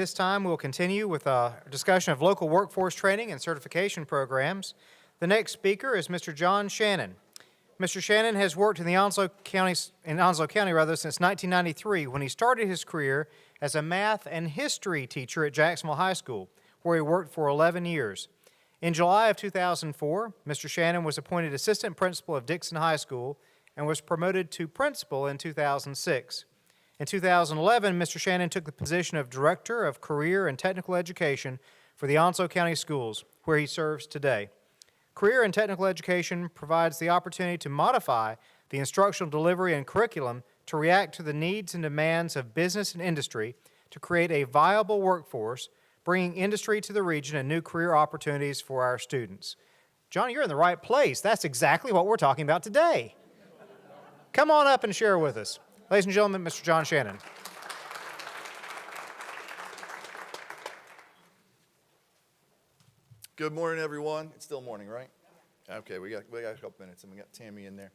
this time, we'll continue with a discussion of local workforce training and certification programs. The next speaker is Mr. John Shannon. Mr. Shannon has worked in Onslow County since 1993, when he started his career as a math and history teacher at Jacksonville High School, where he worked for 11 years. In July of 2004, Mr. Shannon was appointed assistant principal of Dixon High School and was promoted to principal in 2006. In 2011, Mr. Shannon took the position of Director of Career and Technical Education for the Onslow County Schools, where he serves today. Career and Technical Education provides the opportunity to modify the instructional delivery and curriculum to react to the needs and demands of business and industry to create a viable workforce, bringing industry to the region and new career opportunities for our students. John, you're in the right place. That's exactly what we're talking about today. Come on up and share with us. Ladies and gentlemen, Mr. John Shannon. Good morning, everyone. It's still morning, right? Okay, we got a couple minutes, and we got Tammy in there.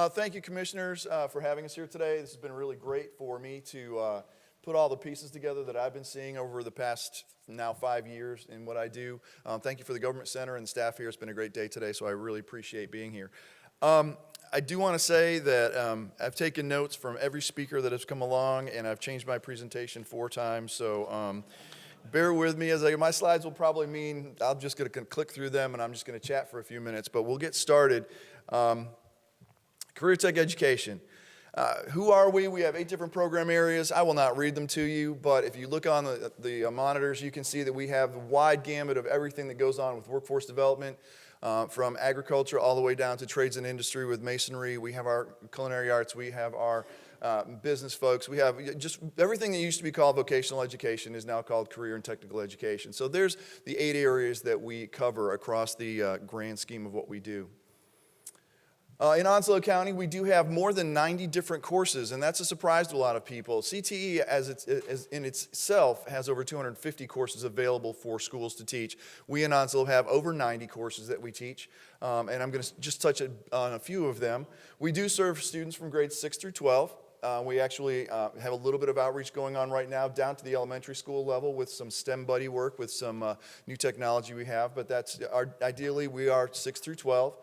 Thank you, commissioners, for having us here today. This has been really great for me to put all the pieces together that I've been seeing over the past now 5 years in what I do. Thank you for the Government Center and the staff here. It's been a great day today, so I really appreciate being here. I do want to say that I've taken notes from every speaker that has come along, and I've changed my presentation 4 times, so bear with me. My slides will probably mean I'm just going to click through them, and I'm just going to chat for a few minutes, but we'll get started. Career Tech Education. Who are we? We have 8 different program areas. I will not read them to you, but if you look on the monitors, you can see that we have a wide gamut of everything that goes on with workforce development, from agriculture all the way down to trades and industry with masonry. We have our culinary arts. We have our business folks. We have just everything that used to be called vocational education is now called career and technical education. So there's the 8 areas that we cover across the grand scheme of what we do. In Onslow County, we do have more than 90 different courses, and that's a surprise to a lot of people. CTE, in itself, has over 250 courses available for schools to teach. We in Onslow have over 90 courses that we teach, and I'm going to just touch on a few of them. We do serve students from grades 6 through 12. We actually have a little bit of outreach going on right now down to the elementary school level with some STEM buddy work with some new technology we have, but ideally we are 6 through 12.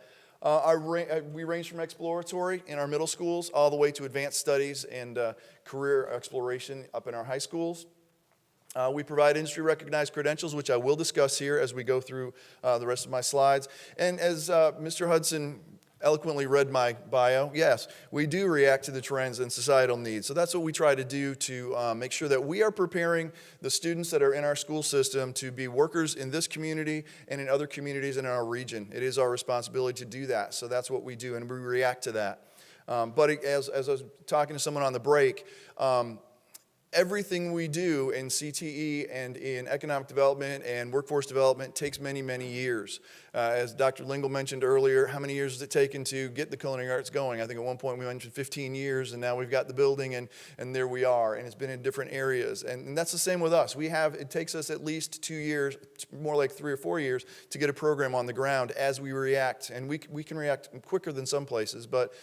We range from exploratory in our middle schools all the way to advanced studies and career exploration up in our high schools. We provide industry-recognized credentials, which I will discuss here as we go through the rest of my slides. And as Mr. Hudson eloquently read my bio, yes, we do react to the trends and societal needs. So that's what we try to do to make sure that we are preparing the students that are in our school system to be workers in this community and in other communities in our region. It is our responsibility to do that. So that's what we do, and we react to that. But as I was talking to someone on the break, everything we do in CTE and in economic development and workforce development takes many, many years. As Dr. Lingle mentioned earlier, how many years has it taken to get the culinary arts going? I think at one point we mentioned 15 years, and now we've got the building, and there we are, and it's been in different areas. And that's the same with us. It takes us at least 2 years, more like 3 or 4 years, to get a program on the ground as we react. And we can react quicker than some places, but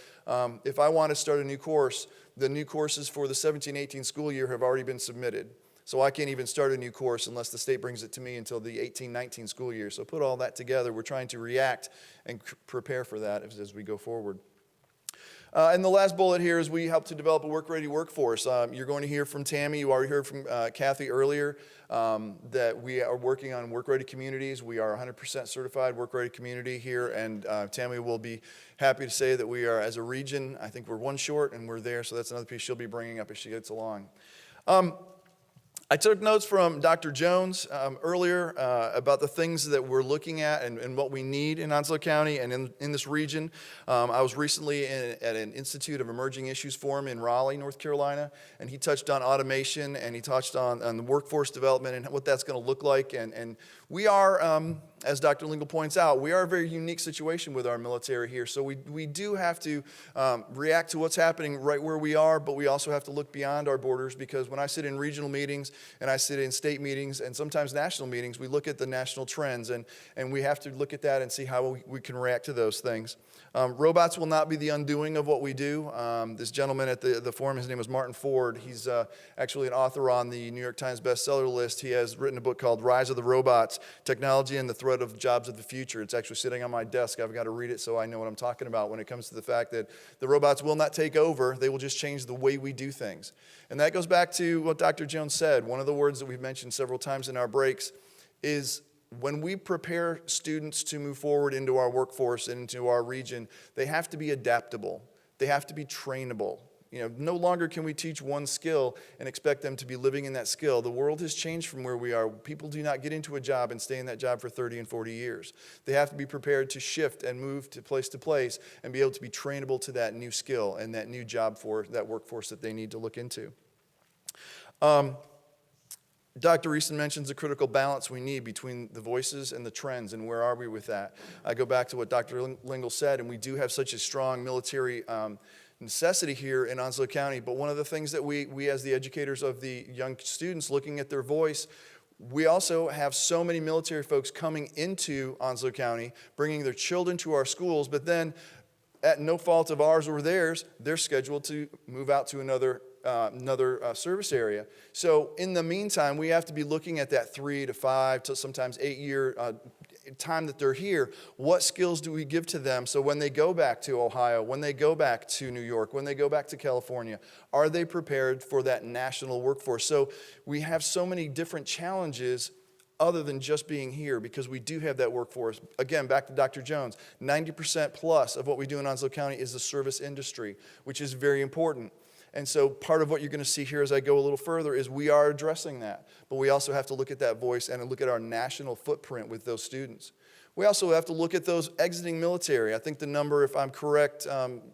if I want to start a new course, the new courses for the 17-18 school year have already been submitted. So I can't even start a new course unless the state brings it to me until the 18-19 school year. So put all that together. We're trying to react and prepare for that as we go forward. And the last bullet here is we help to develop a work-ready workforce. You're going to hear from Tammy. You already heard from Kathy earlier that we are working on work-ready communities. We are 100% certified work-ready community here, and Tammy will be happy to say that we are, as a region, I think we're 1 short, and we're there, so that's another piece she'll be bringing up as she gets along. I took notes from Dr. Jones earlier about the things that we're looking at and what we need in Onslow County and in this region. I was recently at an Institute of Emerging Issues Forum in Raleigh, North Carolina, and he touched on automation, and he touched on the workforce development and what that's going to look like. And we are, as Dr. Lingle points out, we are a very unique situation with our military here. So we do have to react to what's happening right where we are, but we also have to look beyond our borders, because when I sit in regional meetings and I sit in state meetings and sometimes national meetings. We look at the national trends, and we have to look at that and see how we can react to those things. Robots will not be the undoing of what we do. This gentleman at the forum, his name was Martin Ford. He's actually an author on the New York Times bestseller list. He has written a book called Rise of the Robots, Technology and the Threat of Jobs of the Future. It's actually sitting on my desk. I've got to read it so I know what I'm talking about when it comes to the fact that the robots will not take over. They will just change the way we do things. And that goes back to what Dr. Jones said. One of the words that we've mentioned several times in our breaks is when we prepare students to move forward into our workforce and into our region, they have to be adaptable. They have to be trainable. No longer can we teach one skill and expect them to be living in that skill. The world has changed from where we are. People do not get into a job and stay in that job for 30 and 40 years. They have to be prepared to shift and move to place and be able to be trainable to that new skill and that new job for that workforce that they need to look into. Dr. Eason mentions the critical balance we need between the voices and the trends, and where are we with that? I go back to what Dr. Lingle said, and we do have such a strong military necessity here in Onslow County, but one of the things that we as the educators of the young students looking at their voice, we also have so many military folks coming into Onslow County, bringing their children to our schools, but then at no fault of ours or theirs, they're scheduled to move out to another service area. So in the meantime, we have to be looking at that 3 to 5 to sometimes 8 year time that they're here. What skills do we give to them so when they go back to Ohio, when they go back to New York, when they go back to California, are they prepared for that national workforce? So we have so many different challenges other than just being here, because we do have that workforce. Again, back to Dr. Jones, 90% plus of what we do in Onslow County is the service industry, which is very important. And so part of what you're going to see here as I go a little further is we are addressing that. But we also have to look at that voice and look at our national footprint with those students. We also have to look at those exiting military. I think the number, if I'm correct,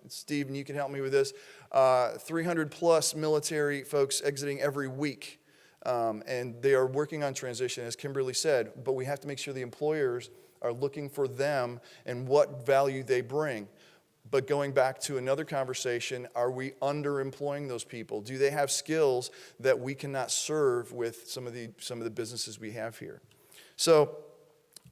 Steve, and you can help me with this, 300 plus military folks exiting every week. And they are working on transition, as Kimberly said, but we have to make sure the employers are looking for them and what value they bring. But going back to another conversation, are we underemploying those people? Do they have skills that we cannot serve with some of the businesses we have here? So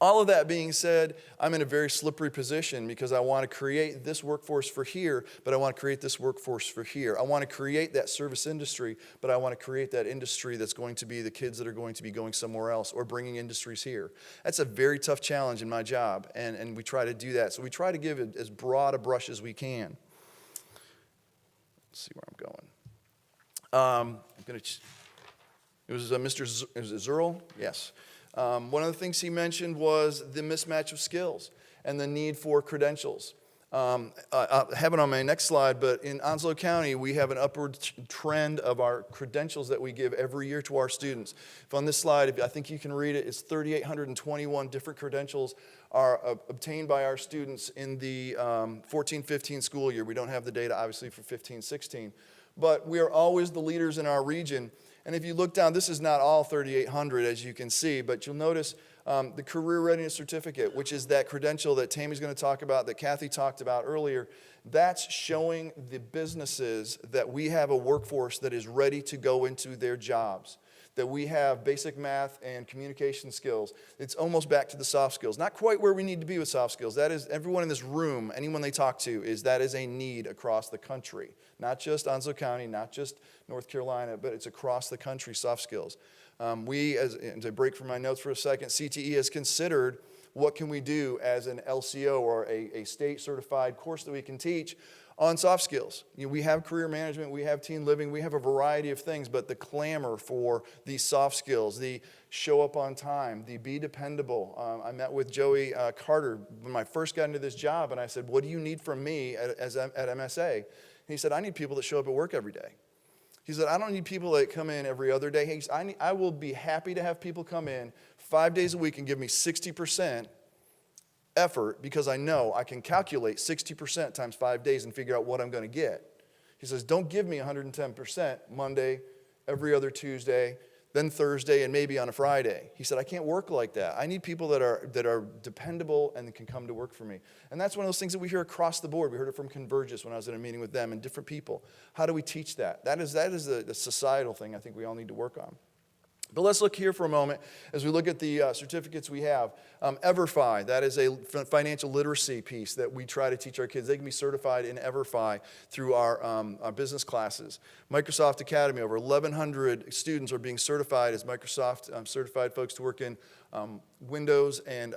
all of that being said, I'm in a very slippery position because I want to create this workforce for here, but I want to create this workforce for here. I want to create that service industry, but I want to create that industry that's going to be the kids that are going to be going somewhere else or bringing industries here. That's a very tough challenge in my job, and we try to do that. So we try to give it as broad a brush as we can. Let's see where I'm going. It was Mr. Zurl? Yes. One of the things he mentioned was the mismatch of skills and the need for credentials. I have it on my next slide, but in Onslow County, we have an upward trend of our credentials that we give every year to our students. If on this slide, I think you can read it, it's 3,821 different credentials are obtained by our students in the 14-15 school year. We don't have the data, obviously, for 15-16, but we are always the leaders in our region. And if you look down, this is not all 3,800, as you can see, but you'll notice the Career Readiness Certificate, which is that credential that Tammy's going to talk about, that Kathy talked about earlier. That's showing the businesses that we have a workforce that is ready to go into their jobs, that we have basic math and communication skills. It's almost back to the soft skills. Not quite where we need to be with soft skills. That is, everyone in this room, anyone they talk to, that is a need across the country. Not just Onslow County, not just North Carolina, but it's across the country, soft skills. As I break from my notes for a second, CTE has considered what can we do as an LCO or a state certified course that we can teach on soft skills. We have career management, we have teen living, we have a variety of things, but the clamor for these soft skills, the show up on time, the be dependable. I met with Joey Carter when I first got into this job, and I said, what do you need from me at MSA? And he said, I need people that show up at work every day. He said, I don't need people that come in every other day. I will be happy to have people come in 5 days a week and give me 60% effort because I know I can calculate 60% times 5 days and figure out what I'm going to get. He says, don't give me 110% Monday, every other Tuesday, then Thursday, and maybe on a Friday. He said, I can't work like that. I need people that are dependable and that can come to work for me. And that's one of those things that we hear across the board. We heard it from Convergys when I was in a meeting with them and different people. How do we teach that? That is a societal thing I think we all need to work on. But let's look here for a moment as we look at the certificates we have. EverFi, that is a financial literacy piece that we try to teach our kids. They can be certified in EverFi through our business classes. Microsoft Academy, over 1,100 students are being certified as Microsoft certified folks to work in Windows and,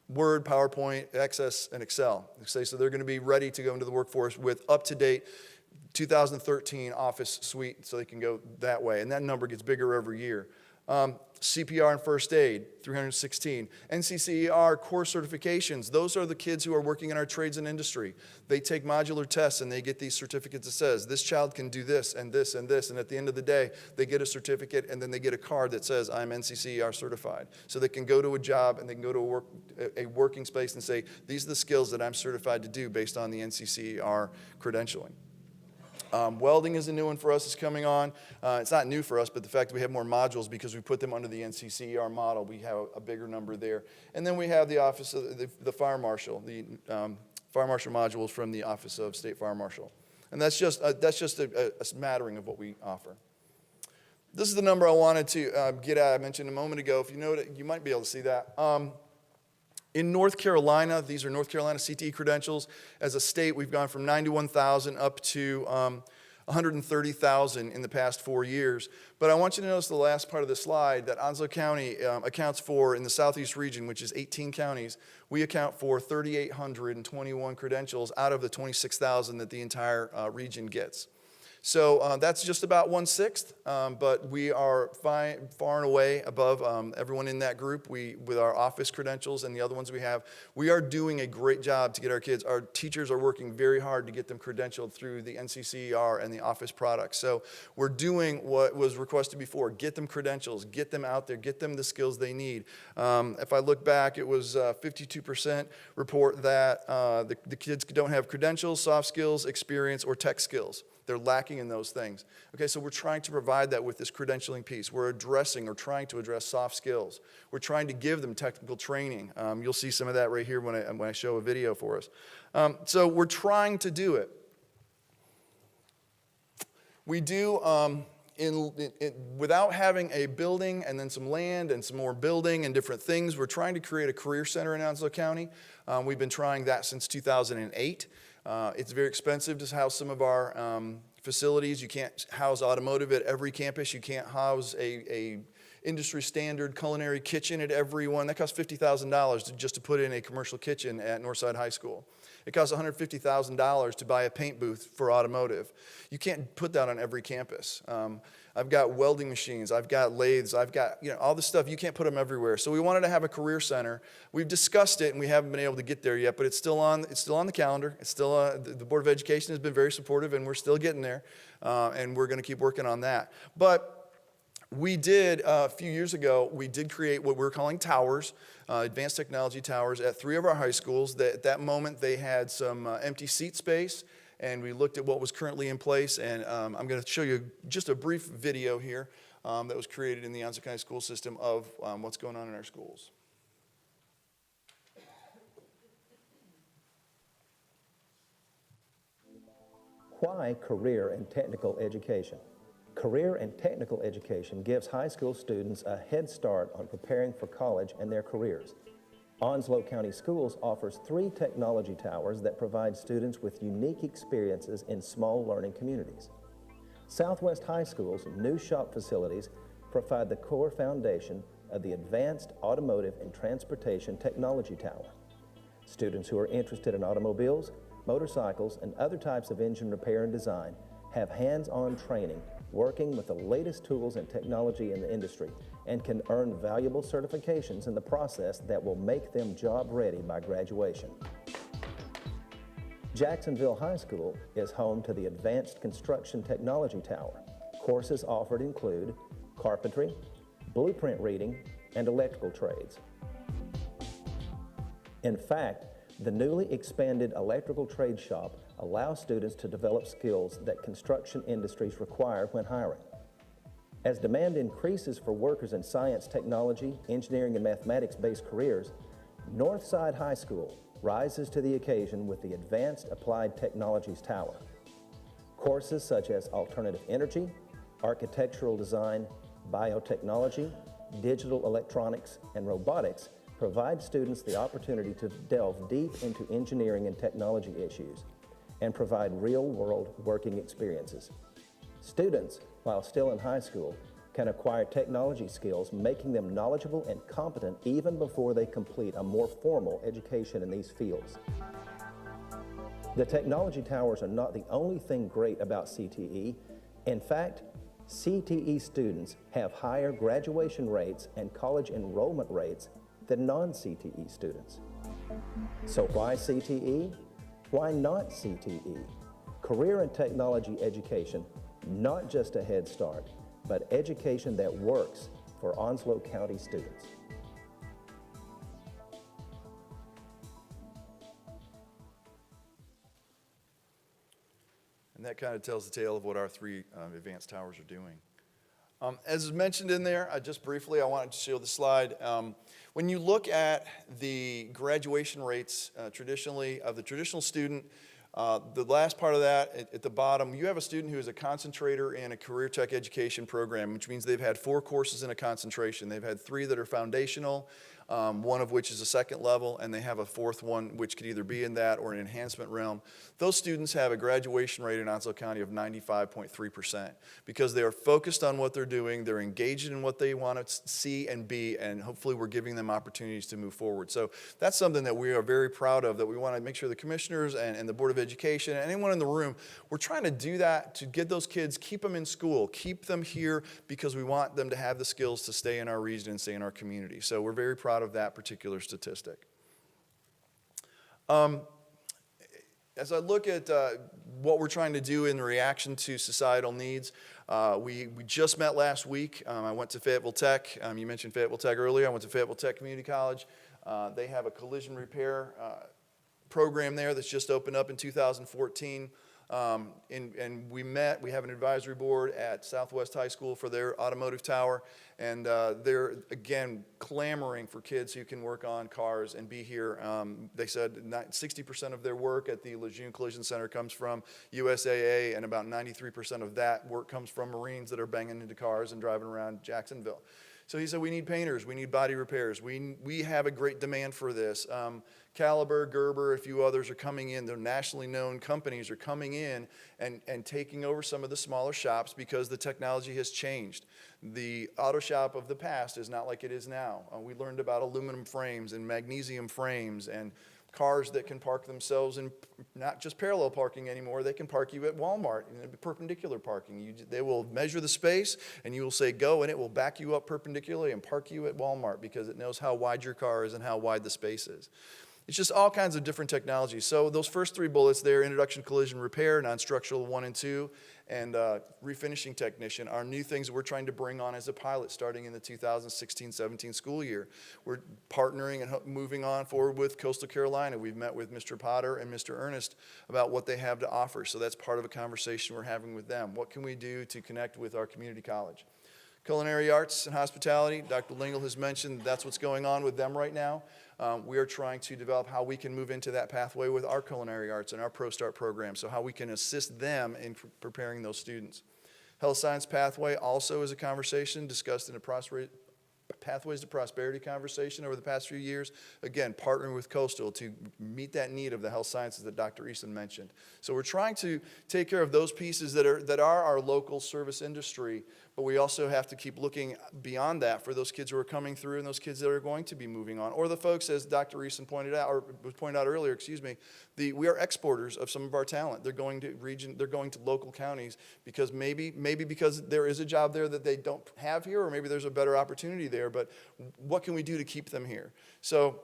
Word, PowerPoint, Access, and Excel. So they're going to be ready to go into the workforce with up-to-date 2013 Office suite, so they can go that way. And that number gets bigger every year. CPR and First Aid, 316. NCCER core certifications, those are the kids who are working in our trades and industry. They take modular tests and they get these certificates that says, this child can do this and this and this, and at the end of the day, they get a certificate and then they get a card that says, I'm NCCER certified. So they can go to a job and they can go to a working space and say, these are the skills that I'm certified to do based on the NCCER credentialing. Welding is a new one for us. It's coming on. It's not new for us, but the fact that we have more modules because we put them under the NCCER model, we have a bigger number there. And then we have the Office of the Fire Marshal, the Fire Marshal modules from the Office of State Fire Marshal. And that's just a smattering of what we offer. This is the number I wanted to get at. I mentioned a moment ago. If you know it, you might be able to see that. In North Carolina, these are North Carolina CTE credentials. As a state, we've gone from 91,000 up to 130,000 in the past 4 years. But I want you to notice the last part of the slide that Onslow County accounts for, in the southeast region, which is 18 counties, we account for 3,821 credentials out of the 26,000 that the entire region gets. So that's just about 1/6, but we are far and away above everyone in that group. With our office credentials and the other ones we have, we are doing a great job to get our kids. Our teachers are working very hard to get them credentialed through the NCCER and the office products. So we're doing what was requested before: get them credentials, get them out there, get them the skills they need. If I look back, it was 52% report that the kids don't have credentials, soft skills, experience, or tech skills. They're lacking in those things. Okay, so we're trying to provide that with this credentialing piece. We're addressing or trying to address soft skills. We're trying to give them technical training. You'll see some of that right here when I show a video for us. So we're trying to do it. We do, without having a building and then some land and some more building and different things, we're trying to create a career center in Onslow County. We've been trying that since 2008. It's very expensive to house some of our facilities. You can't house automotive at every campus. You can't house a industry standard culinary kitchen at every one. That costs $50,000 just to put in a commercial kitchen at Northside High School. It costs $150,000 to buy a paint booth for automotive. You can't put that on every campus. I've got welding machines, I've got lathes, I've got all this stuff. You can't put them everywhere. So we wanted to have a career center. We've discussed it and we haven't been able to get there yet, but it's still on the calendar. It's still the Board of Education has been very supportive and we're still getting there, and we're going to keep working on that. But we did, a few years ago, we did create what we're calling towers, advanced technology towers at 3 of our high schools. At that moment, they had some empty seat space, and we looked at what was currently in place, and I'm going to show you just a brief video here that was created in the Onslow County school system of what's going on in our schools. Why career and technical education? Career and technical education gives high school students a head start on preparing for college and their careers. Onslow County Schools offers 3 technology towers that provide students with unique experiences in small learning communities. Southwest High School's new shop facilities provide the core foundation of the Advanced Automotive and Transportation Technology Tower. Students who are interested in automobiles, motorcycles, and other types of engine repair and design have hands-on training working with the latest tools and technology in the industry and can earn valuable certifications in the process that will make them job ready by graduation. Jacksonville High School is home to the Advanced Construction Technology Tower. Courses offered include carpentry, blueprint reading, and electrical trades. In fact, the newly expanded electrical trade shop allows students to develop skills that construction industries require when hiring. As demand increases for workers in science, technology, engineering, and mathematics-based careers, Northside High School rises to the occasion with the Advanced Applied Technologies Tower. Courses such as alternative energy, architectural design, biotechnology, digital electronics, and robotics provide students the opportunity to delve deep into engineering and technology issues and provide real-world working experiences. Students, while still in high school, can acquire technology skills, making them knowledgeable and competent even before they complete a more formal education in these fields. The technology towers are not the only thing great about CTE. In fact, CTE students have higher graduation rates and college enrollment rates than non-CTE students. So why CTE? Why not CTE? Career and technology education, not just a head start, but education that works for Onslow County students. And that kind of tells the tale of what our three advanced towers are doing. As is mentioned in there, just briefly, I wanted to show the slide. When you look at the graduation rates traditionally of the traditional student, the last part of that at the bottom, you have a student who is a concentrator in a career tech education program, which means they've had 4 courses in a concentration. They've had 3 that are foundational, one of which is a second level, and they have a 4th one which could either be in that or an enhancement realm. Those students have a graduation rate in Onslow County of 95.3% because they are focused on what they're doing, they're engaged in what they want to see and be, and hopefully we're giving them opportunities to move forward. So that's something that we are very proud of, that we want to make sure the commissioners and the Board of Education and anyone in the room, we're trying to do that to get those kids, keep them in school, keep them here because we want them to have the skills to stay in our region and stay in our community. So we're very proud of that particular statistic. As I look at what we're trying to do in reaction to societal needs, we just met last week. I went to Fayetteville Tech. You mentioned Fayetteville Tech earlier. I went to Fayetteville Tech Community College. They have a collision repair program there that's just opened up in 2014. And we have an advisory board at Southwest High School for their automotive tower, and they're, again, clamoring for kids who can work on cars and be here. They said 60% of their work at the Lejeune Collision Center comes from USAA, and about 93% of that work comes from Marines that are banging into cars and driving around Jacksonville. So he said, we need painters, we need body repairs, we have a great demand for this. Caliber, Gerber, a few others are coming in. They're nationally known companies are coming in and taking over some of the smaller shops because the technology has changed. The auto shop of the past is not like it is now. We learned about aluminum frames and magnesium frames and cars that can park themselves in not just parallel parking anymore. They can park you at Walmart in perpendicular parking. They will measure the space and you will say go, and it will back you up perpendicularly and park you at Walmart because it knows how wide your car is and how wide the space is. It's just all kinds of different technologies. So those first 3 bullets there, introduction, collision repair, non-structural 1 and 2, and refinishing technician, are new things that we're trying to bring on as a pilot starting in the 2016-17 school year. We're partnering and moving on forward with Coastal Carolina. We've met with Mr. Potter and Mr. Ernest about what they have to offer. So that's part of a conversation we're having with them. What can we do to connect with our community college? Culinary arts and hospitality, Dr. Lingle has mentioned that's what's going on with them right now. We are trying to develop how we can move into that pathway with our culinary arts and our ProStart program, so how we can assist them in preparing those students. Health science pathway also is a conversation discussed in a Pathways to Prosperity conversation over the past few years. Again, partnering with Coastal to meet that need of the health sciences that Dr. Eason mentioned. So we're trying to take care of those pieces that are our local service industry, but we also have to keep looking beyond that for those kids who are coming through and those kids that are going to be moving on. Or the folks, as Dr. Eason pointed out, or was pointed out earlier, we are exporters of some of our talent. They're going to local counties because maybe because there is a job there that they don't have here, or maybe there's a better opportunity there, but what can we do to keep them here? So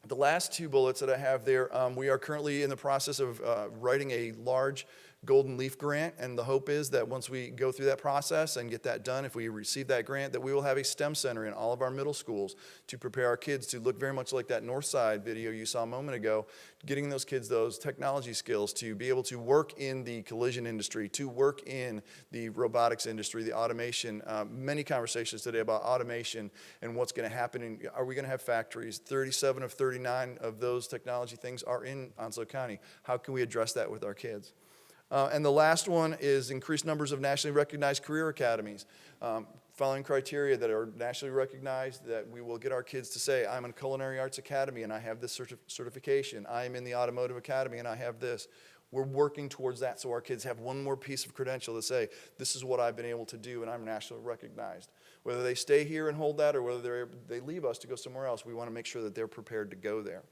the last 2 bullets that I have there, we are currently in the process of writing a large Golden Leaf grant, and the hope is that once we go through that process and get that done, if we receive that grant, that we will have a STEM center in all of our middle schools to prepare our kids to look very much like that North Side video you saw a moment ago, getting those kids those technology skills to be able to work in the collision industry, to work in the robotics industry, the automation. Many conversations today about automation and what's going to happen. Are we going to have factories? 37 of 39 of those technology things are in Onslow County. How can we address that with our kids? And the last one is increased numbers of nationally recognized career academies. following criteria that are nationally recognized, that we will get our kids to say, I'm in Culinary Arts Academy and I have this certification. I'm in the Automotive Academy and I have this. We're working towards that so our kids have one more piece of credential to say, this is what I've been able to do and I'm nationally recognized. Whether they stay here and hold that or whether they leave us to go somewhere else, we want to make sure that they're prepared to go there.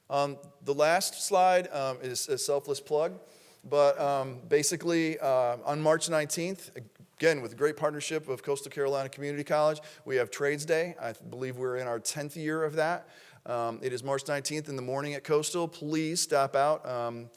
The last slide is a selfless plug, but basically on March 19th, again, with great partnership of Coastal Carolina Community College, we have Trades Day. I believe we're in our 10th year of that. It is March 19th in the morning at Coastal. Please stop out.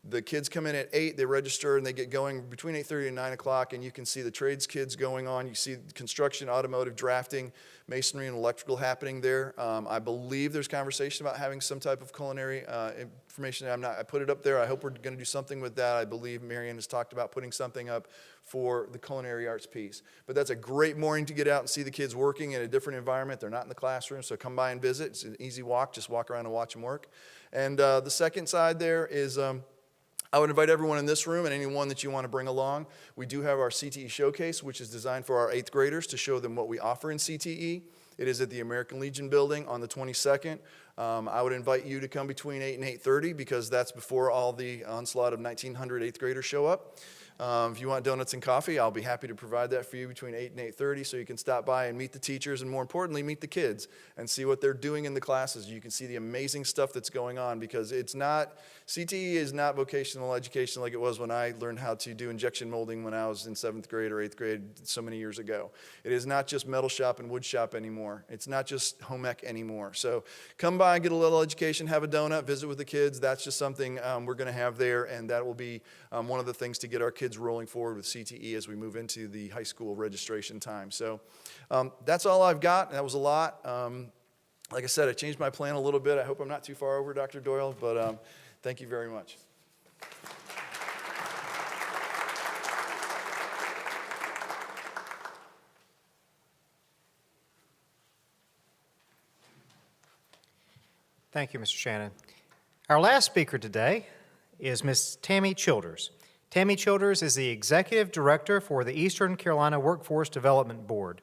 The kids come in at 8, they register, and they get going between 8:30 and 9 o'clock, and you can see the trades kids going on. You see construction, automotive, drafting, masonry, and electrical happening there. I believe there's conversation about having some type of culinary information. I put it up there. I hope we're going to do something with that. I believe Marianne has talked about putting something up for the culinary arts piece. But that's a great morning to get out and see the kids working in a different environment. They're not in the classroom, so come by and visit. It's an easy walk. Just walk around and watch them work. And the second side there is I would invite everyone in this room and anyone that you want to bring along. We do have our CTE showcase, which is designed for our 8th graders to show them what we offer in CTE. It is at the American Legion building on the 22nd. I would invite you to come between 8 and 8:30 because that's before all the onslaught of 1,900 8th graders show up. If you want donuts and coffee, I'll be happy to provide that for you between 8 and 8:30 so you can stop by and meet the teachers and more importantly, meet the kids and see what they're doing in the classes. You can see the amazing stuff that's going on because CTE is not vocational education like it was when I learned how to do injection molding when I was in 7th grade or 8th grade so many years ago. It is not just metal shop and wood shop anymore. It's not just home ec anymore. So come by, get a little education, have a donut, visit with the kids. That's just something we're going to have there, and that will be one of the things to get our kids rolling forward with CTE as we move into the high school registration time. So that's all I've got. That was a lot. Like I said, I changed my plan a little bit. I hope I'm not too far over, Dr. Doyle, but thank you very much. Thank you, Mr. Shannon. Our last speaker today is Ms. Tammy Childers. Tammy Childers is the Executive Director for the Eastern Carolina Workforce Development Board,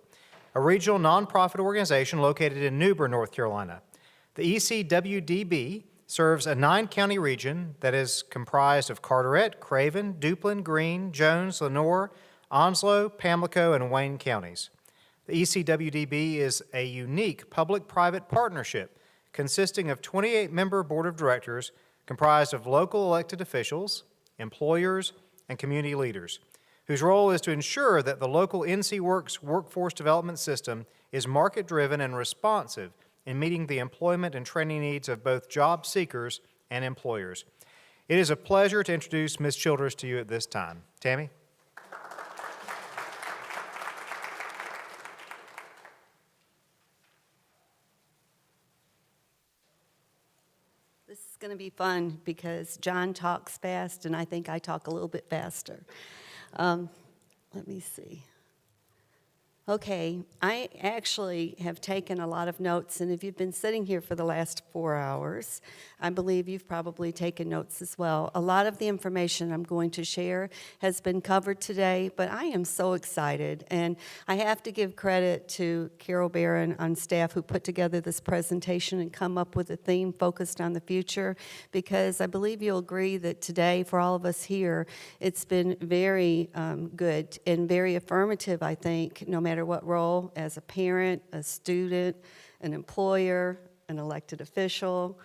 a regional nonprofit organization located in Newbern, North Carolina. The ECWDB serves a 9-county region that is comprised of Carteret, Craven, Duplin, Greene, Jones, Lenoir, Onslow, Pamlico, and Wayne counties. The ECWDB is a unique public-private partnership consisting of 28-member board of directors comprised of local elected officials, employers, and community leaders, whose role is to ensure that the local NCWorks workforce development system is market-driven and responsive in meeting the employment and training needs of both job seekers and employers. It is a pleasure to introduce Ms. Childers to you at this time. Tammy? This is going to be fun because John talks fast and I think I talk a little bit faster. Let me see. Okay, I actually have taken a lot of notes, and if you've been sitting here for the last 4 hours, I believe you've probably taken notes as well. A lot of the information I'm going to share has been covered today, but I am so excited, and I have to give credit to Carol Barron on staff who put together this presentation and come up with a theme focused on the future, because I believe you'll agree that today, for all of us here, it's been very good and very affirmative, I think, no matter what role, as a parent, a student, an employer, an elected official,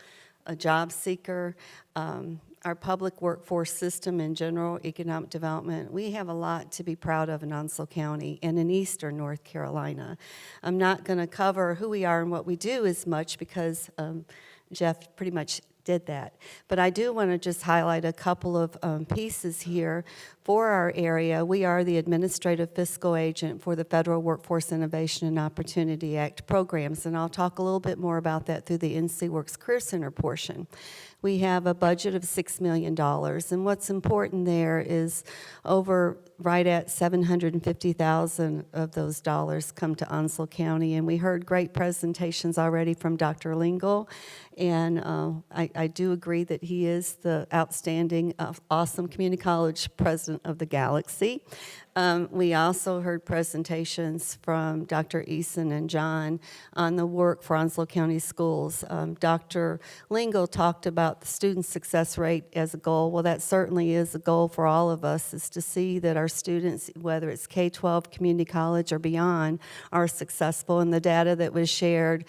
a job seeker, our public workforce system in general, economic development. We have a lot to be proud of in Onslow County and in Eastern North Carolina. I'm not going to cover who we are and what we do as much because Jeff pretty much did that. But I do want to just highlight a couple of pieces here for our area. We are the administrative fiscal agent for the Federal Workforce Innovation and Opportunity Act programs, and I'll talk a little bit more about that through the NCWorks Career Center portion. We have a budget of $6 million, and what's important there is right at $750,000 of those dollars come to Onslow County, and we heard great presentations already from Dr. Lingle, and I do agree that he is the outstanding, awesome community college president of the galaxy. We also heard presentations from Dr. Eason and John on the work for Onslow County Schools. Dr. Lingle talked about the student success rate as a goal. Well, that certainly is a goal for all of us, is to see that our students, whether it's K-12, community college, or beyond, are successful. And the data that was shared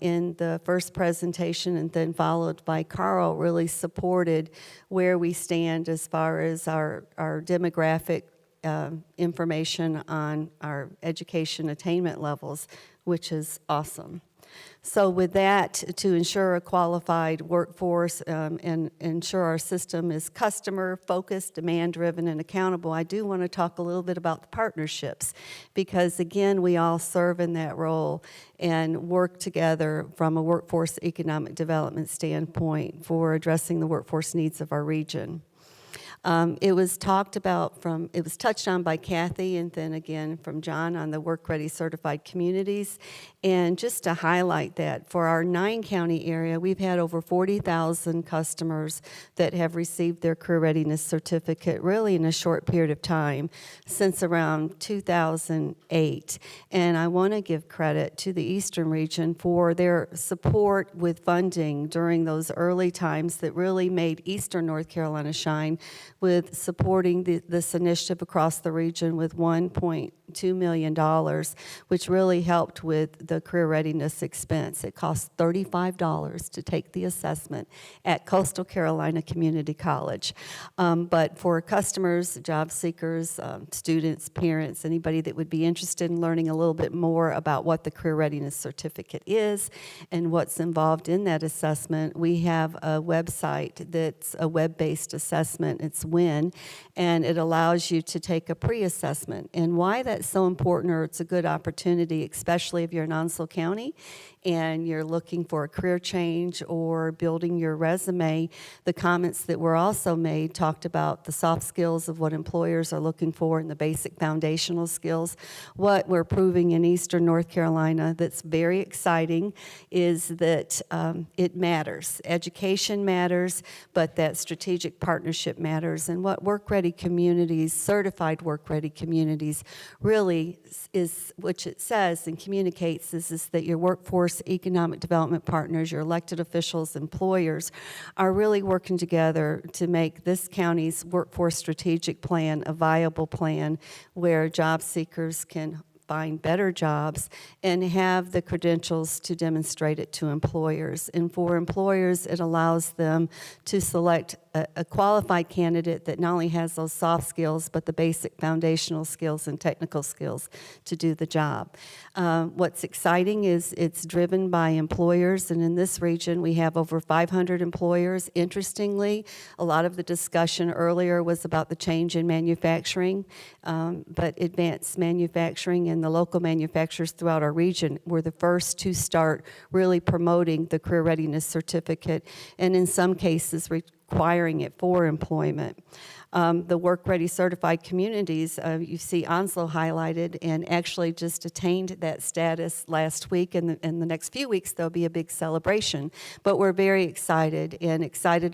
in the first presentation and then followed by Karl really supported where we stand as far as our demographic information on our education attainment levels, which is awesome. So with that, to ensure a qualified workforce and ensure our system is customer-focused, demand-driven, and accountable, I do want to talk a little bit about the partnerships, because again, we all serve in that role and work together from a workforce economic development standpoint for addressing the workforce needs of our region. It was touched on by Kathy and then again from John on the work-ready certified communities. And just to highlight that, for our 9-county area, we've had over 40,000 customers that have received their career readiness certificate really in a short period of time, since around 2008. And I want to give credit to the Eastern region for their support with funding during those early times that really made Eastern North Carolina shine, with supporting this initiative across the region with $1.2 million, which really helped with the career readiness expense. It costs $35 to take the assessment at Coastal Carolina Community College. But for customers, job seekers, students, parents, anybody that would be interested in learning a little bit more about what the career readiness certificate is and what's involved in that assessment, we have a website that's a web-based assessment. It's WIN, and it allows you to take a pre-assessment. And why that's so important, or it's a good opportunity, especially if you're in Onslow County and you're looking for a career change or building your resume, the comments that were also made talked about the soft skills of what employers are looking for and the basic foundational skills. What we're proving in Eastern North Carolina that's very exciting is that it matters. Education matters, but that strategic partnership matters. And what work-ready communities, certified work-ready communities, really is, which it says and communicates, is that your workforce economic development partners, your elected officials, employers, are really working together to make this county's workforce strategic plan a viable plan where job seekers can find better jobs and have the credentials to demonstrate it to employers. And for employers, it allows them to select a qualified candidate that not only has those soft skills, but the basic foundational skills and technical skills to do the job. What's exciting is it's driven by employers, and in this region, we have over 500 employers. Interestingly, a lot of the discussion earlier was about the change in manufacturing, but advanced manufacturing and the local manufacturers throughout our region were the first to start really promoting the career readiness certificate, and in some cases requiring it for employment. The work-ready certified communities, you see Onslow highlighted, and actually just attained that status last week. And in the next few weeks, there'll be a big celebration. But we're very excited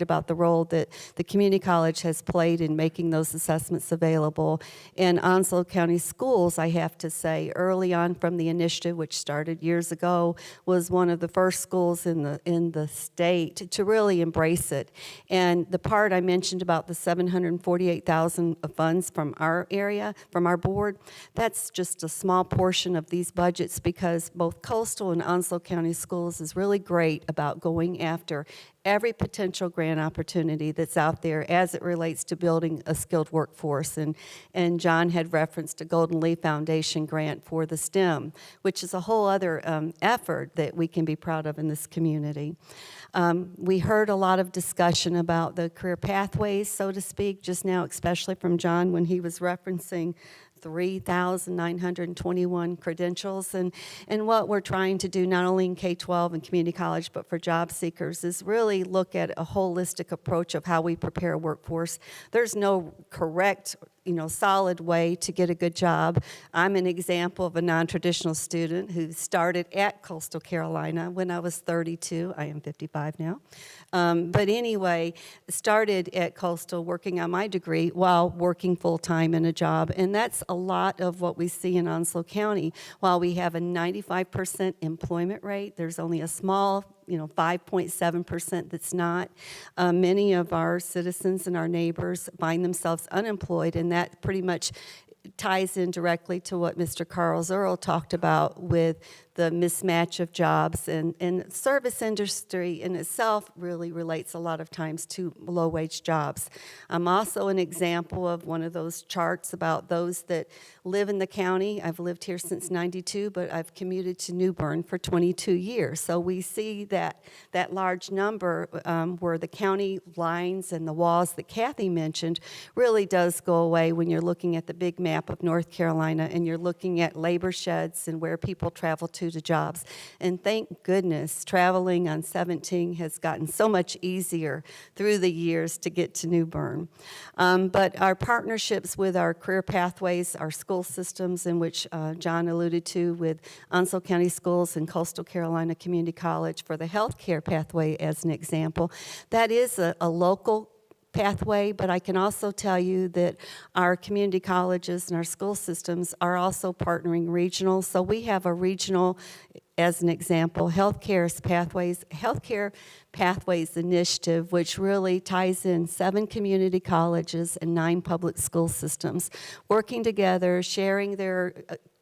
about the role that the community college has played in making those assessments available. And Onslow County Schools, I have to say, early on from the initiative, which started years ago, was one of the first schools in the state to really embrace it. And the part I mentioned about the $748,000 of funds from our area, from our board, that's just a small portion of these budgets, because both Coastal and Onslow County Schools is really great about going after every potential grant opportunity that's out there as it relates to building a skilled workforce. And John had referenced a Golden Leaf Foundation grant for the STEM, which is a whole other effort that we can be proud of in this community. We heard a lot of discussion about the career pathways, so to speak, just now, especially from John when he was referencing 3,921 credentials. And what we're trying to do, not only in K-12 and community college, but for job seekers, is really look at a holistic approach of how we prepare a workforce. There's no correct, solid way to get a good job. I'm an example of a non-traditional student who started at Coastal Carolina when I was 32. I am 55 now. But anyway, started at Coastal working on my degree while working full-time in a job. And that's a lot of what we see in Onslow County. While we have a 95% employment rate, there's only a small 5.7% that's not. Many of our citizens and our neighbors find themselves unemployed, and that pretty much ties in directly to what Mr. Karl Zurl talked about with the mismatch of jobs, and service industry in itself really relates a lot of times to low-wage jobs. I'm also an example of one of those charts about those that live in the county. I've lived here since '92, but I've commuted to New Bern for 22 years. So we see that large number where the county lines and the walls that Kathy mentioned really does go away when you're looking at the big map of North Carolina and you're looking at labor sheds and where people travel to jobs. And thank goodness traveling on 17 has gotten so much easier through the years to get to New Bern. But our partnerships with our career pathways, our school systems, in which John alluded to with Onslow County Schools and Coastal Carolina Community College for the healthcare pathway as an example, that is a local pathway, but I can also tell you that our community colleges and our school systems are also partnering regional. So we have a regional, as an example, Healthcare Pathways Initiative, which really ties in 7 community colleges and 9 public school systems, working together, sharing their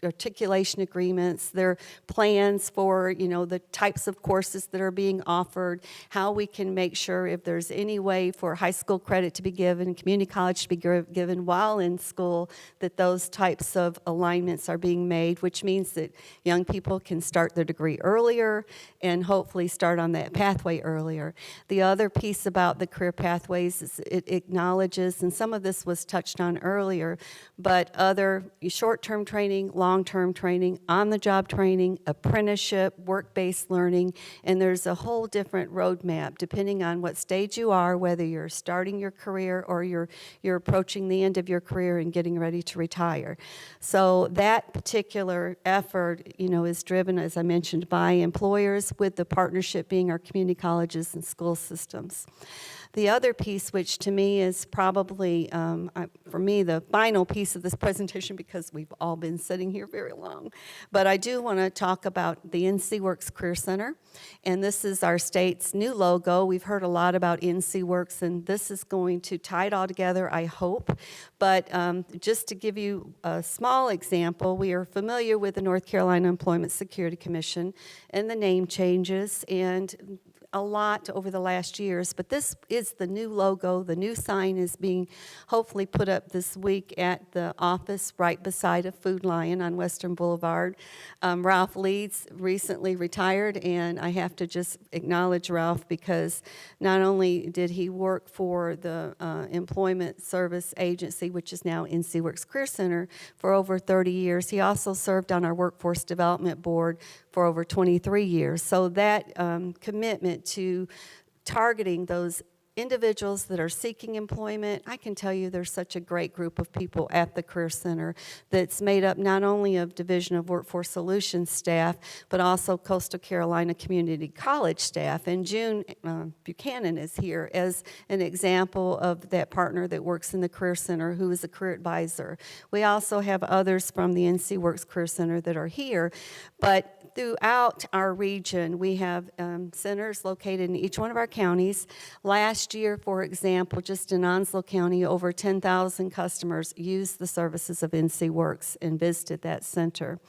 articulation agreements, their plans for, the types of courses that are being offered, how we can make sure if there's any way for high school credit to be given, community college to be given while in school, that those types of alignments are being made, which means that young people can start their degree earlier and hopefully start on that pathway earlier. The other piece about the career pathways is it acknowledges, and some of this was touched on earlier, but other short-term training, long-term training, on-the-job training, apprenticeship, work-based learning, and there's a whole different roadmap depending on what stage you are, whether you're starting your career or you're approaching the end of your career and getting ready to retire. So that particular effort, is driven, as I mentioned, by employers, with the partnership being our community colleges and school systems. The other piece, which to me is probably, for me, the final piece of this presentation, because we've all been sitting here very long, but I do want to talk about the NCWorks Career Center, and this is our state's new logo. We've heard a lot about NCWorks, and this is going to tie it all together, I hope. But just to give you a small example, we are familiar with the North Carolina Employment Security Commission and the name changes, and a lot over the last years, but this is the new logo. The new sign is being hopefully put up this week at the office right beside a Food Lion on Western Boulevard. Ralph Leeds recently retired, and I have to just acknowledge Ralph because not only did he work for the Employment Service Agency, which is now NCWorks Career Center, for over 30 years, he also served on our Workforce Development Board for over 23 years. So that commitment to targeting those individuals that are seeking employment, I can tell you there's such a great group of people at the Career Center that's made up not only of Division of Workforce Solutions staff, but also Coastal Carolina Community College staff. And June Buchanan is here as an example of that partner that works in the Career Center, who is a career advisor. We also have others from the NCWorks Career Center that are here, but throughout our region, we have centers located in each one of our counties. Last year, for example, just in Onslow County, over 10,000 customers used the services of NCWorks and visited that center,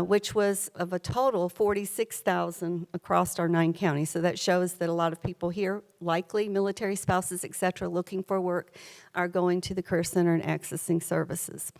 which was of a total 46,000 across our 9 counties. So that shows that a lot of people here, likely military spouses, et cetera, looking for work, are going to the Career Center and accessing services.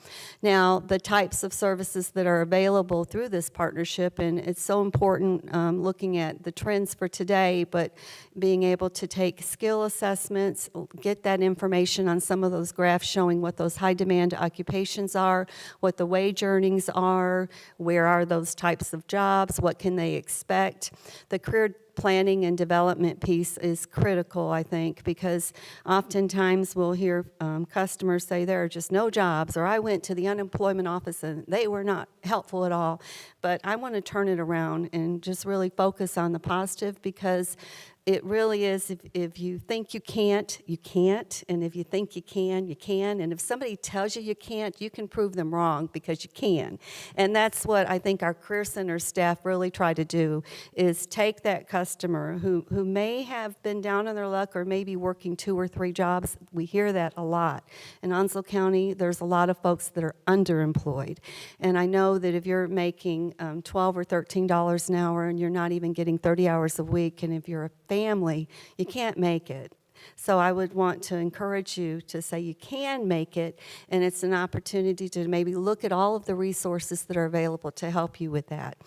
Now, the types of services that are available through this partnership, and it's so important looking at the trends for today, but being able to take skill assessments, get that information on some of those graphs showing what those high-demand occupations are, what the wage earnings are, where are those types of jobs, what can they expect. The career planning and development piece is critical, I think, because oftentimes we'll hear customers say there are just no jobs, or I went to the unemployment office and they were not helpful at all. But I want to turn it around and just really focus on the positive, because it really is, if you think you can't, you can't. And if you think you can, you can. And if somebody tells you you can't, you can prove them wrong, because you can. And that's what I think our Career Center staff really try to do, is take that customer who may have been down on their luck or maybe working 2 or 3 jobs. We hear that a lot. In Onslow County, there's a lot of folks that are underemployed. And I know that if you're making $12 or $13 an hour and you're not even getting 30 hours a week, and if you're a family, you can't make it. So I would want to encourage you to say you can make it, and it's an opportunity to maybe look at all of the resources that are available to help you with that.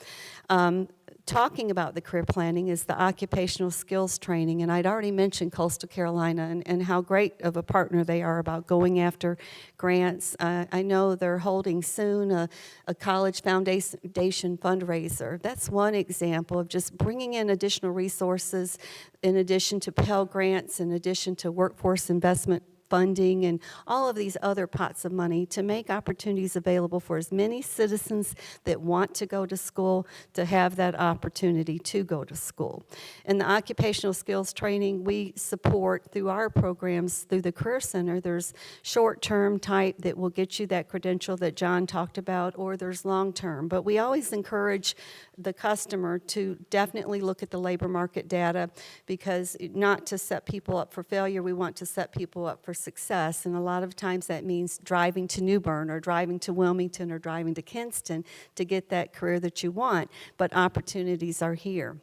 Talking about the career planning is the occupational skills training, and I'd already mentioned Coastal Carolina and how great of a partner they are about going after grants. I know they're holding soon a college foundation fundraiser. That's one example of just bringing in additional resources in addition to Pell Grants, in addition to workforce investment funding and all of these other pots of money, to make opportunities available for as many citizens that want to go to school to have that opportunity to go to school. And the occupational skills training we support through our programs through the Career Center. There's short-term type that will get you that credential that John talked about, or there's long-term. But we always encourage the customer to definitely look at the labor market data, because not to set people up for failure, we want to set people up for success. And a lot of times that means driving to New Bern or driving to Wilmington or driving to Kinston to get that career that you want. But opportunities are here.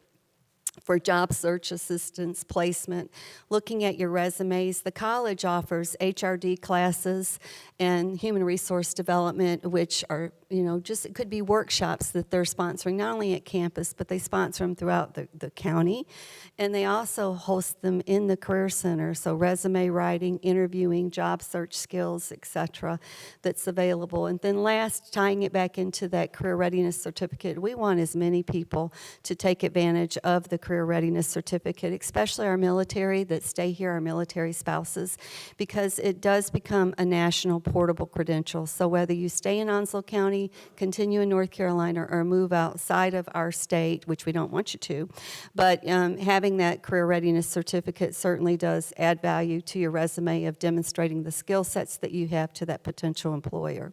For job search assistance, placement, looking at your resumes. The college offers HRD classes and human resource development, which are, just it could be workshops that they're sponsoring, not only at campus, but they sponsor them throughout the county. And they also host them in the Career Center, so resume writing, interviewing, job search skills, etc., that's available. And then last, tying it back into that career readiness certificate, we want as many people to take advantage of the career readiness certificate, especially our military that stay here, our military spouses, because it does become a national portable credential. So whether you stay in Onslow County, continue in North Carolina, or move outside of our state, which we don't want you to, but having that career readiness certificate certainly does add value to your resume of demonstrating the skill sets that you have to that potential employer.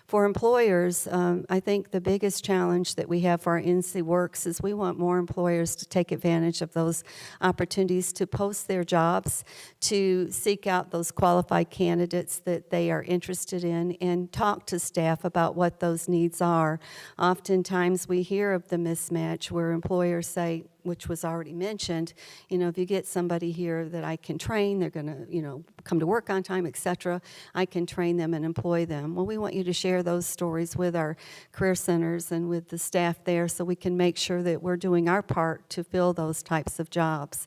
For employers, I think the biggest challenge that we have for our NCWorks is we want more employers to take advantage of those opportunities to post their jobs, to seek out those qualified candidates that they are interested in, and talk to staff about what those needs are. Oftentimes we hear of the mismatch where employers say, which was already mentioned, if you get somebody here that I can train, they're going to, come to work on time, etc., I can train them and employ them. Well, we want you to share those stories with our career centers and with the staff there, so we can make sure that we're doing our part to fill those types of jobs.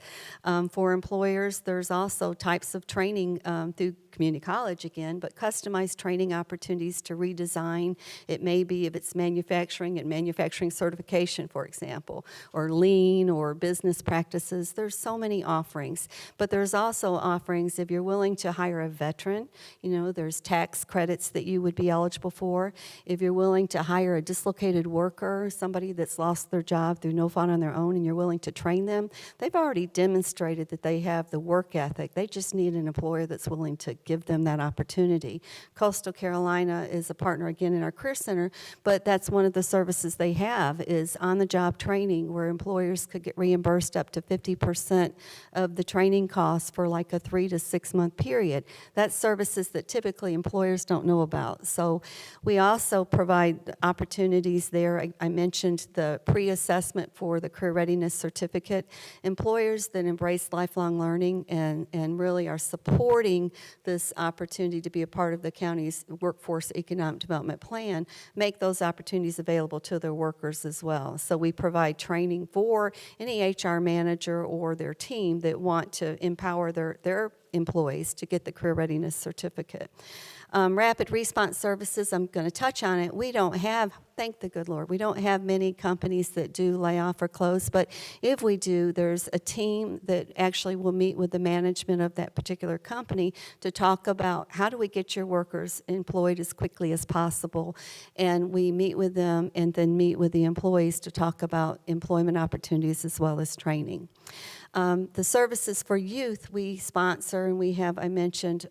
For employers, there's also types of training through community college again, but customized training opportunities to redesign. It may be if it's manufacturing and manufacturing certification, for example, or lean or business practices. There's so many offerings, but there's also offerings if you're willing to hire a veteran. There's tax credits that you would be eligible for. If you're willing to hire a dislocated worker, somebody that's lost their job through no fault on their own, and you're willing to train them, they've already demonstrated that they have the work ethic. They just need an employer that's willing to give them that opportunity. Coastal Carolina is a partner again in our Career Center, but that's one of the services they have is on-the-job training, where employers could get reimbursed up to 50% of the training costs for like a 3 to 6 month period. That's services that typically employers don't know about. So we also provide opportunities there. I mentioned the pre-assessment for the career readiness certificate. Employers that embrace lifelong learning and really are supporting the this opportunity to be a part of the county's workforce economic development plan, make those opportunities available to their workers as well. So we provide training for any HR manager or their team that want to empower their employees to get the career readiness certificate. Rapid response services, I'm going to touch on it. We don't have, thank the good Lord, we don't have many companies that do lay off or close, but if we do, there's a team that actually will meet with the management of that particular company to talk about how do we get your workers employed as quickly as possible. And we meet with them and then meet with the employees to talk about employment opportunities as well as training. The services for youth we sponsor, and we have, I mentioned,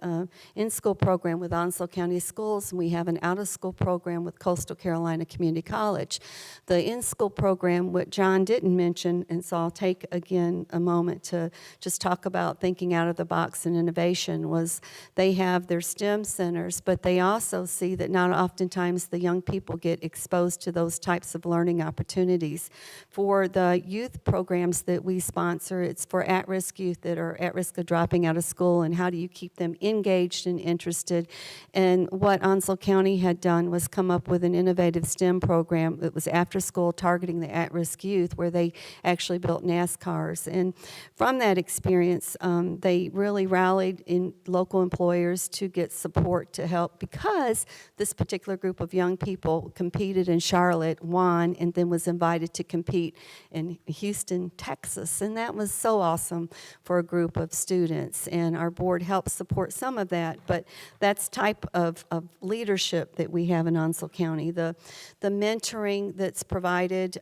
in-school program with Onslow County Schools, and we have an out-of-school program with Coastal Carolina Community College. The in-school program, what John didn't mention, and so I'll take again a moment to just talk about thinking out of the box and innovation, was they have their STEM centers, but they also see that not oftentimes the young people get exposed to those types of learning opportunities. For the youth programs that we sponsor, it's for at-risk youth that are at risk of dropping out of school, and how do you keep them engaged and interested. And what Onslow County had done was come up with an innovative STEM program that was after school targeting the at-risk youth, where they actually built NASCARs. And from that experience, they really rallied in local employers to get support to help, because this particular group of young people competed in Charlotte, won, and then was invited to compete in Houston, Texas. And that was so awesome for a group of students, and our board helps support some of that, but that's type of leadership that we have in Onslow County. The mentoring that's provided,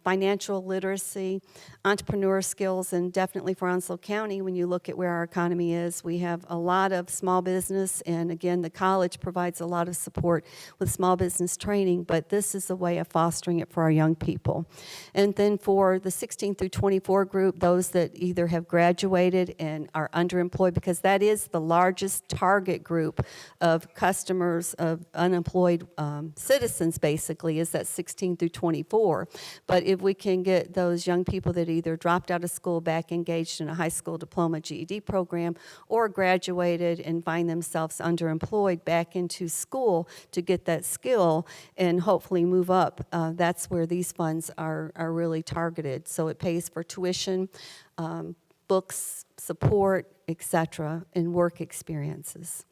financial literacy, entrepreneur skills, and definitely for Onslow County, when you look at where our economy is, we have a lot of small business, and again, the college provides a lot of support with small business training, but this is a way of fostering it for our young people. And then for the 16 through 24 group, those that either have graduated and are underemployed, because that is the largest target group of customers of unemployed citizens, basically, is that 16 through 24. But if we can get those young people that either dropped out of school back engaged in a high school diploma GED program, or graduated and find themselves underemployed back into school to get that skill and hopefully move up, that's where these funds are really targeted. So it pays for tuition, books, support, etc., and work experiences.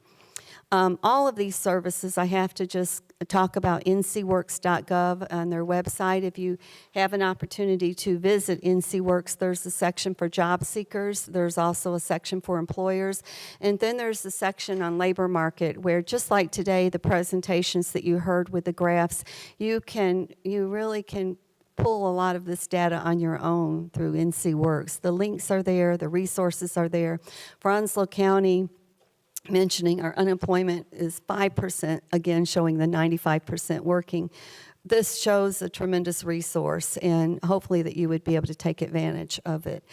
All of these services, I have to just talk about NCWorks.gov on their website. If you have an opportunity to visit NCWorks, there's a section for job seekers. There's also a section for employers. And then there's a section on labor market where, just like today, the presentations that you heard with the graphs, you really can pull a lot of this data on your own through NCWorks. The links are there, the resources are there. For Onslow County, mentioning our unemployment is 5%, again showing the 95% working. This shows a tremendous resource, and hopefully that you would be able to take advantage of it.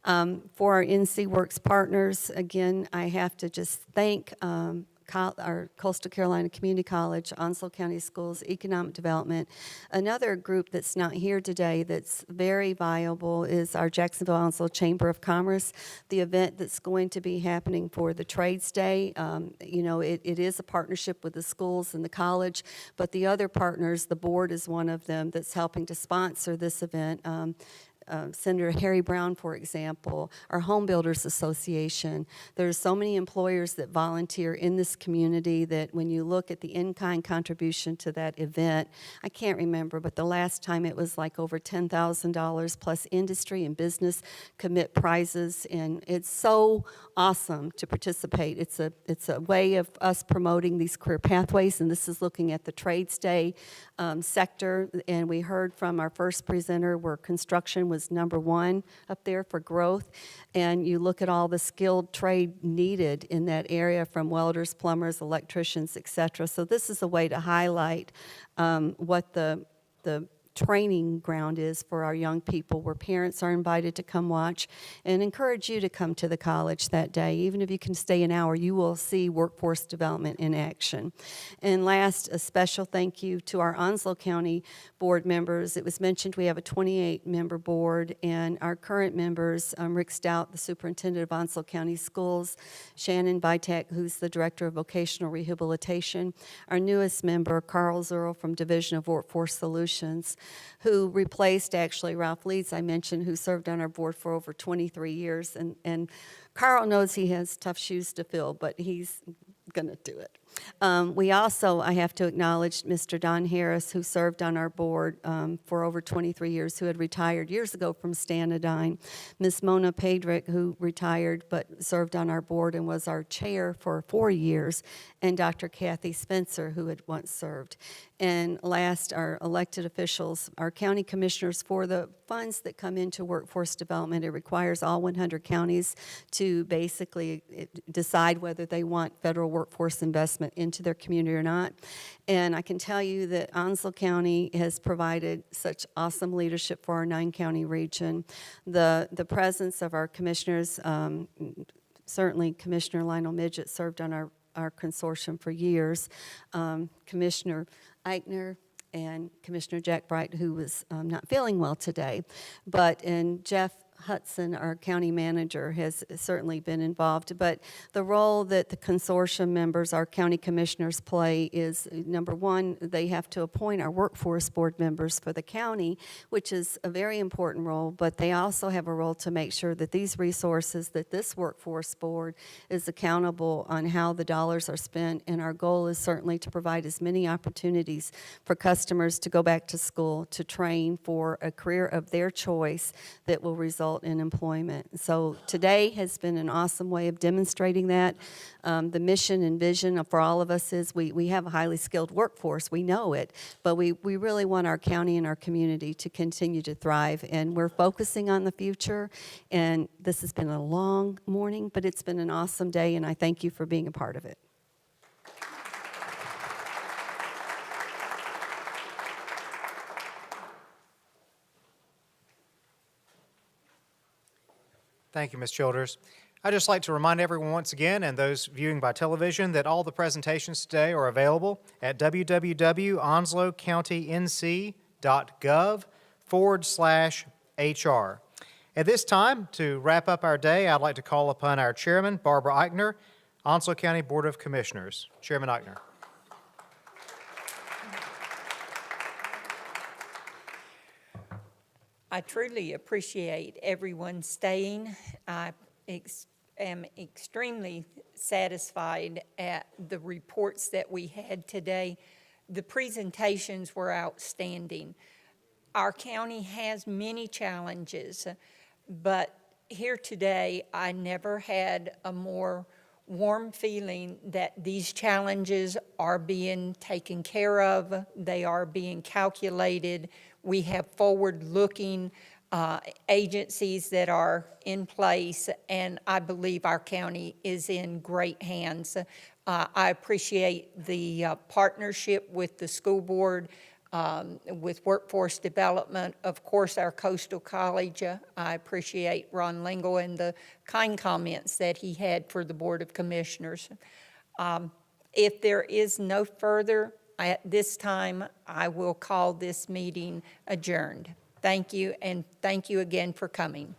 For our NCWorks partners, again, I have to just thank our Coastal Carolina Community College, Onslow County Schools, Economic Development. Another group that's not here today that's very viable is our Jacksonville-Onslow Chamber of Commerce. The event that's going to be happening for the Trades Day, it is a partnership with the schools and the college, but the other partners, the board is one of them that's helping to sponsor this event. Senator Harry Brown, for example, our Home Builders Association. There's so many employers that volunteer in this community that when you look at the in-kind contribution to that event, I can't remember, but the last time it was like over $10,000 plus industry and business commit prizes, and it's so awesome to participate. It's a way of us promoting these career pathways, and this is looking at the Trades Day sector, and we heard from our first presenter where construction was number one up there for growth, and you look at all the skilled trade needed in that area, from welders, plumbers, electricians, etc. So this is a way to highlight what the training ground is for our young people, where parents are invited to come watch, and encourage you to come to the college that day. Even if you can stay an hour, you will see workforce development in action. And last, a special thank you to our Onslow County board members. It was mentioned we have a 28-member board, and our current members, Rick Stout, the superintendent of Onslow County Schools, Shannon Vitek, who's the director of vocational rehabilitation, our newest member, Karl Zurl from Division of Workforce Solutions, who replaced actually Ralph Leeds, I mentioned, who served on our board for over 23 years. And Karl knows he has tough shoes to fill, but he's going to do it. We also, I have to acknowledge Mr. Don Harris, who served on our board for over 23 years, who had retired years ago from Stanadyne. Ms. Mona Pedrick, who retired but served on our board and was our chair for 4 years, and Dr. Kathy Spencer, who had once served. And last, our elected officials, our county commissioners, for the funds that come into workforce development. It requires all 100 counties to basically decide whether they want federal workforce investment into their community or not. And I can tell you that Onslow County has provided such awesome leadership for our 9-county region. The presence of our commissioners, certainly Commissioner Lionel Midget served on our consortium for years, Commissioner Eichner, and Commissioner Jack Bright, who was not feeling well today. And Jeff Hudson, our county manager, has certainly been involved. But the role that the consortium members, our county commissioners, play is, number one, they have to appoint our workforce board members for the county, which is a very important role, but they also have a role to make sure that these resources, that this workforce board is accountable on how the dollars are spent. And our goal is certainly to provide as many opportunities for customers to go back to school, to train for a career of their choice that will result in employment. So today has been an awesome way of demonstrating that. The mission and vision for all of us is we have a highly skilled workforce, we know it, but we really want our county and our community to continue to thrive, and we're focusing on the future. And this has been a long morning, but it's been an awesome day, and I thank you for being a part of it. Thank you, Ms. Childers. I'd just like to remind everyone once again, and those viewing by television, that all the presentations today are available at www.onslowcountync.gov/HR. At this time, to wrap up our day, I'd like to call upon our chairman, Barbara Eichner, Onslow County Board of Commissioners. Chairman Eichner. I truly appreciate everyone staying. I am extremely satisfied at the reports that we had today. The presentations were outstanding. Our county has many challenges, but here today I never had a more warm feeling that these challenges are being taken care of, they are being calculated. We have forward-looking agencies that are in place, and I believe our county is in great hands. I appreciate the partnership with the school board, with workforce development, of course, our coastal college. I appreciate Ron Lingle and the kind comments that he had for the Board of Commissioners. If there is no further, at this time, I will call this meeting adjourned. Thank you, and thank you again for coming.